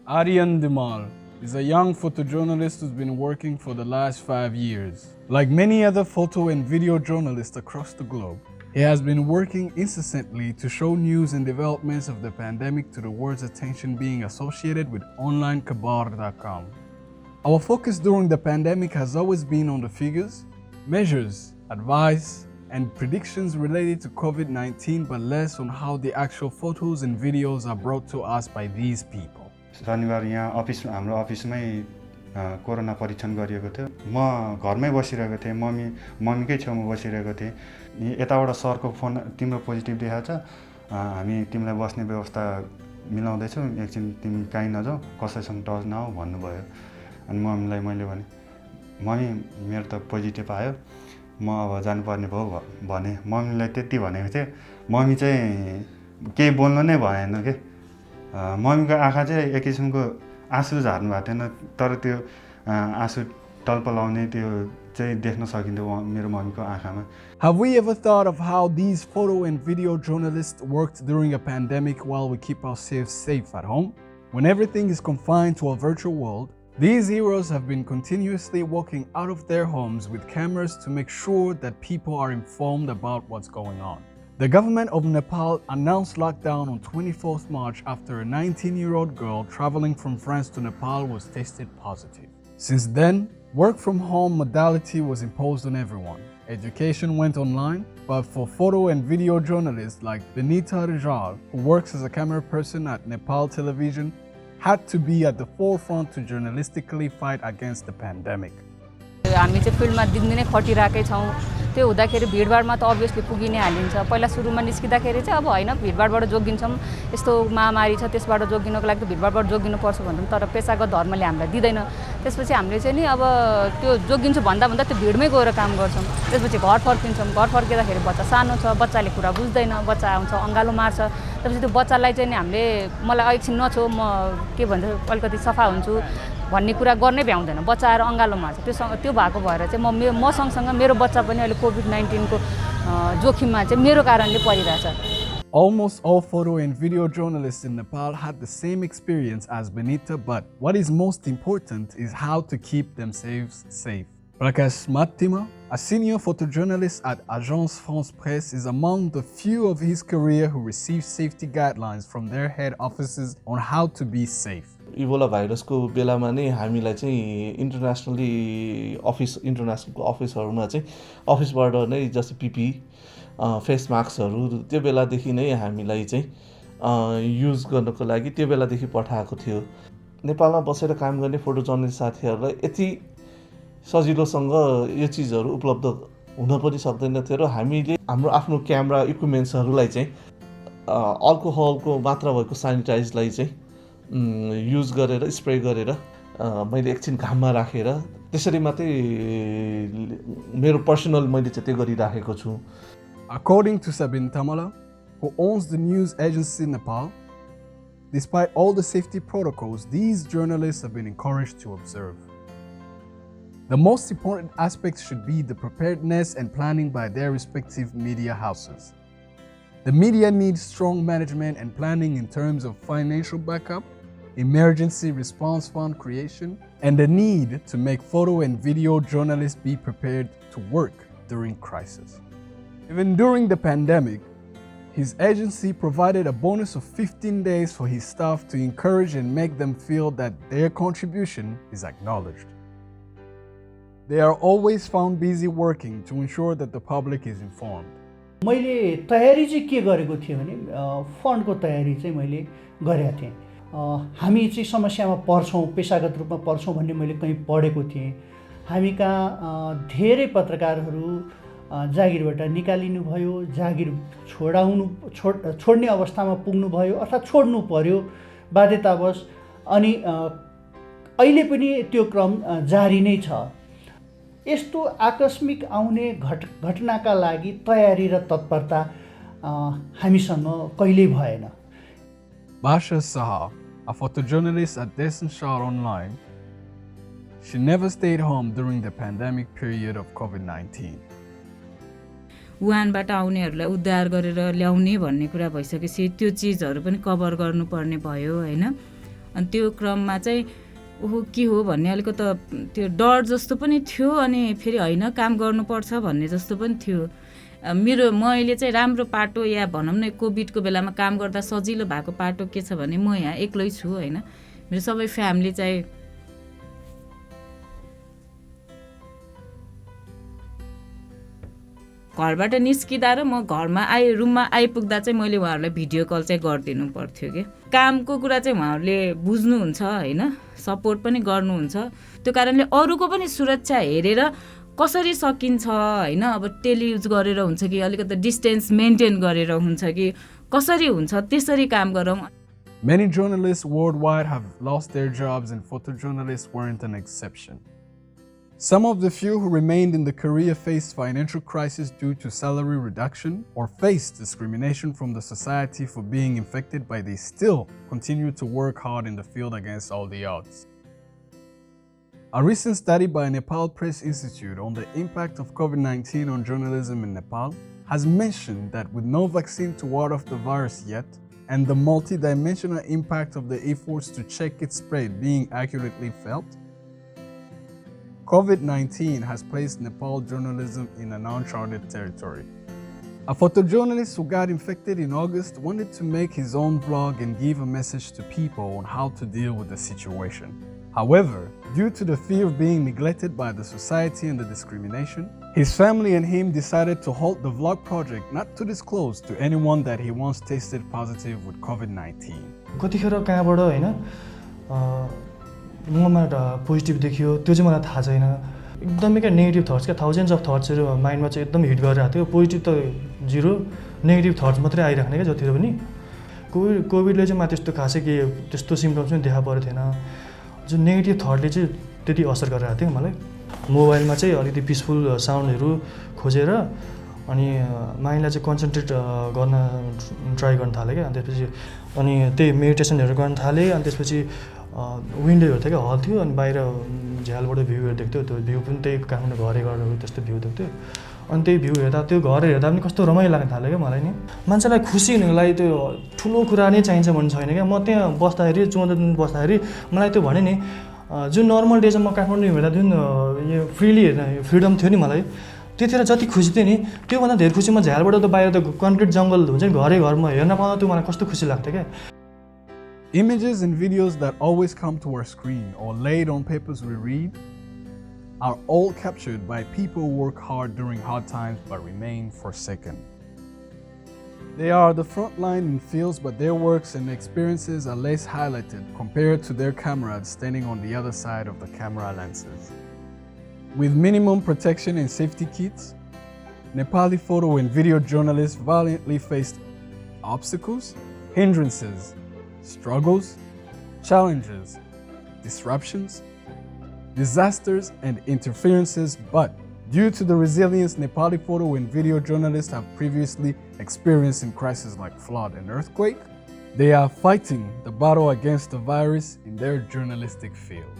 Aryan Dimal is a young photojournalist who's been working for the last 5 years. Like many other photo and video journalists across the globe, he has been working incessantly to show news and developments of the pandemic to the world's attention, being associated with Onlinekhabar.com. Our focus during the pandemic has always been on the figures, measures, advice, and predictions related to COVID-19, but less on how the actual photos and videos are brought to us by these people. शनिबार यहाँ हाम्रो अफिसमै corona परीक्षण गरिएको थियो। म घरमै बसिरहेको थिएँ, मम्मीकै छेउमा बसिरहेको थिएँ। यताबाट सरको फोन तिम्रो पोजिटिभ देखाएको छ, हामी तिमीलाई बस्ने व्यवस्था मिलाउँदैछौँ, एकछिन तिमी कहीँ नजाऊ, कसैसँग टच नहो भन्नुभयो। अनि मम्मीलाई मैले भने, मम्मी मेरो त पोजिटिभ आयो, म अब जानुपर्ने भयो भने। मम्मीलाई त्यति भनेको थिएँ। मम्मी चाहिँ केही बोल्नु नै भएन के। मम्मीको आँखा चाहिँ एक किसिमको आँसु झार्नु भएको थिएन, तर त्यो आँसु टल्पलाउने त्यो चाहिँ देख्न सकिन्थ्यो मेरो मम्मीको आँखामा। Have we ever thought of how these photo and video journalists worked during a pandemic while we keep ourselves safe at home? When everything is confined to a virtual world, these heroes have been continuously walking out of their homes with cameras to make sure that people are informed about what's going on. The government of Nepal announced lockdown on 24th March after a 19-year-old girl traveling from France to Nepal was tested positive. Since then, work from home modality was imposed on everyone. Education went online, but for photo and video journalists like ड१९क, who works as a camera person at Nepal television, had to be at the forefront to journalistically fight against the pandemic. हामी चाहिँ फिल्डमा दिनदिनै खटिरहेकै छौँ। त्यो हुँदाखेरि भिडभाडमा त obviously पुगि नै हालिन्छ। पहिला सुरुमा निस्किँदाखेरि चाहिँ अब हैन भिडभाडबाट जोगिन्छौँ, यस्तो महामारी छ त्यसबाट जोगिनको लागि त भिडभाडबाट जोगिनुपर्छ भन्छौँ, तर पेशागत धर्मले हामीलाई दिँदैन। त्यसपछि हामीले चाहिँ नि अब त्यो जोगिन्छु भन्दा त्यो भिडमै गएर काम गर्छौँ। त्यसपछि घर फर्किन्छौँ। घर फर्किँदाखेरि बच्चा सानो छ, बच्चाले कुरा बुझ्दैन, बच्चा आउँछ अँगालो मार्छ। त्यसपछि त्यो बच्चालाई चाहिँ नि हामीले मलाई एकछिन नछो, म के भन्छ अलिकति सफा हुन्छु भन्ने कुरा गर्नै भ्याउँदैन। बच्चा आएर अँगालो मार्छ। त्यो भएको भएर चाहिँ म सँगसँगै मेरो बच्चा पनि अहिले कोभिड-19 को जोखिममा चाहिँ मेरो कारणले परिरहेछ। Almost all photo and video journalists in Nepal had the same experience as Benita, but what is most important is how to keep themselves safe. Prakash Mattima, a senior photojournalist at Agence France Presse, is among the few of his career who received safety guidelines from their head offices on how to be safe. Ebola भाइरसको बेलामा नै हामीलाई चाहिँ इन्टरनेसनलको अफिसहरुमा चाहिँ अफिसबाट नै जस्तै पिपी face मास्कहरु त्यो बेलादेखि नै हामीलाई चाहिँ युज गर्नको लागि त्यो बेलादेखि पठाएको थियो। नेपालमा बसेर काम गर्ने फोटो जर्नलिस्ट साथीहरुलाई यति सजिलोसँग यो चीजहरु उपलब्ध हुन पनि सक्दैन थियो र हामीले हाम्रो आफ्नो क्यामेरा इक्विपमेन्ट्सहरुलाई चाहिँ अल्कोहलको मात्रा भएको सैनिटाइजलाई चाहिँ युज गरेर स्प्रे गरेर मैले एकछिन घाममा राखेर त्यसरी मात्रै मेरो पर्सनल मैले चाहिँ त्यो गरिराखेको छु। According to Sabin Tamala, who owns the news agency in Nepal, despite all the safety protocols, these journalists have been encouraged to observe. The most important aspects should be the preparedness and planning by their respective media houses. The media needs strong management and planning in terms of financial backup, emergency response fund creation, and the need to make photo and video journalists be prepared to work during crisis. Even during the pandemic, his agency provided a bonus of 15 days for his staff to encourage and make them feel that their contribution is acknowledged. They are always found busy working to ensure that the public is informed. मैले तयारी चाहिँ के गरेको थिएँ भने फन्डको तयारी चाहिँ मैले गरेको थिएँ। हामी चाहिँ समस्यामा पर्छौँ, पेशागत रूपमा पर्छौँ भन्ने मैले कहीँ पढेको थिएँ। हामी कहाँ धेरै पत्रकारहरू जागिरबाट निकालिनु भयो, जागिर छोड्ने अवस्थामा पुग्नु भयो अर्थात् छोड्नु पर्यो बाध्यतावश। अनि अहिले पनि त्यो क्रम जारी नै छ। यस्तो आकस्मिक आउने घटनाका लागि तयारी र तत्परता हामीसँग कहिल्यै भएन। Basha Saha, a photojournalist at ड१९क Online, she never stayed home during the pandemic period of COVID-19. वुहानबाट आउनेहरूलाई उद्धार गरेर ल्याउने भन्ने कुरा भइसकेपछि त्यो चीजहरु पनि कभर गर्नुपर्ने भयो हैन। अनि त्यो क्रममा चाहिँ ओहो के हो भन्ने अलिकति त्यो डर जस्तो पनि थियो अनि फेरि होइन काम गर्नुपर्छ भन्ने जस्तो पनि थियो। मैले चाहिँ राम्रो पाटो या भनौँ न कोभिडको बेलामा काम गर्दा सजिलो भएको पाटो के छ भने म यहाँ एक्लै छु होइन, मेरो सबै फ्यामिली चाहिँ घरबाट निस्किँदा र म रुममा आइपुग्दा चाहिँ मैले उहाँहरूलाई भिडियो कल चाहिँ गरिदिनु पर्थ्यो कि कामको कुरा चाहिँ उहाँहरूले बुझ्नुहुन्छ होइन, सपोर्ट पनि गर्नुहुन्छ। त्यो कारणले अरूको पनि सुरक्षा हेरेर कसरी सकिन्छ होइन, अब टेलियुज गरेर हुन्छ कि अलिकति डिस्टेन्स मेन्टेन गरेर हुन्छ कि कसरी हुन्छ त्यसरी काम गरौँ। Many journalists worldwide have lost their jobs and photojournalists weren't an exception. Some of the few who remained in the career faced financial crisis due to salary reduction or faced discrimination from the society for being infected, but they still continue to work hard in the field against all the odds. A recent study by Nepal Press Institute on the impact of COVID-19 on journalism in Nepal has mentioned that with no vaccine to ward off the virus yet, and the multi-dimensional impact of the efforts to check its spread being accurately felt, COVID-19 has placed Nepal journalism in an uncharted territory. A photojournalist who got infected in August wanted to make his own vlog and give a message to people on how to deal with the situation. However, due to the fear of being neglected by the society and the discrimination, his family and him decided to halt the vlog project not to disclose to anyone that he once tested positive with COVID-19. कतिखेर कहाँबाट हैन mama positive देखियो त्यो चाहिँ मलाई थाहा छैन। एकदमै क्या नेगेटिभ थट्स क्या थाउजन्ड्स अफ थट्सहरू माइन्डमा चाहिँ एकदम हिट गरिरहेको थियो। पोजिटिभ त जिरो, नेगेटिभ थट्स मात्रै आइराख्ने क्या जतिखेर पनि। कोभिडले चाहिँ मलाई त्यस्तो खासै के त्यस्तो सिम्पटम्स पनि देखा परेको थिएन। जुन नेगेटिभ थटले चाहिँ त्यति असर गरिरहेको थियो मलाई। मोबाइलमा चाहिँ अलिकति पिसफुल साउन्डहरू खोजेर अनि माइन्डलाई चाहिँ कन्सन्ट्रेट गर्न ट्राई गर्न थालेँ क्या। अनि त्यसपछि अनि त्यही मेडिटेसनहरू गर्न थालेँ। अनि त्यसपछि विन्डो हेर्थ्यो क्या, हल थियो अनि बाहिर झ्यालबाट भ्यूहरू देख्थ्यो। त्यो भ्यू पनि त्यही काठमाडौँ घरै घरहरू त्यस्तो भ्यू देख्थ्यो। अनि त्यही भ्यू हेर्दा त्यो घर हेर्दा पनि कस्तो रमाइलो लाग्न थाल्यो क्या मलाई नि। मान्छेलाई खुसी हुनुको लागि त्यो ठुलो कुरा नै चाहिन्छ भन्ने छैन क्या। म त्यहाँ बस्दाखेरि 14 दिन बस्दाखेरि मलाई त्यो भने नि जुन नर्मल डेजमा म काठमाडौँ हेर्दा जुन यो फ्रिली हेर्दा फ्रिडम थियो नि मलाई, त्यतिखेर जति खुसी थियो नि त्योभन्दा धेरै खुसी म झ्यालबाट त बाहिर त कन्क्रिट जङ्गल हुन्छ नि घरै घरमा हेर्न पाउँदा त्यो मलाई कस्तो खुसी लाग्थ्यो क्या। Images and videos that always come to our screen or laid on papers we read are all captured by people who work hard during hard times but remain forsaken. They are the front line in fields, but their works and experiences are less highlighted compared to their comrades standing on the other side of the camera lenses. With minimum protection and safety kits, Nepali photo and video journalists valiantly faced obstacles, hindrances, struggles, challenges, disruptions, disasters, and interferences, but due to the resilience Nepali photo and video journalists have previously experienced in crises like flood and earthquake, they are fighting the battle against the virus in their journalistic field.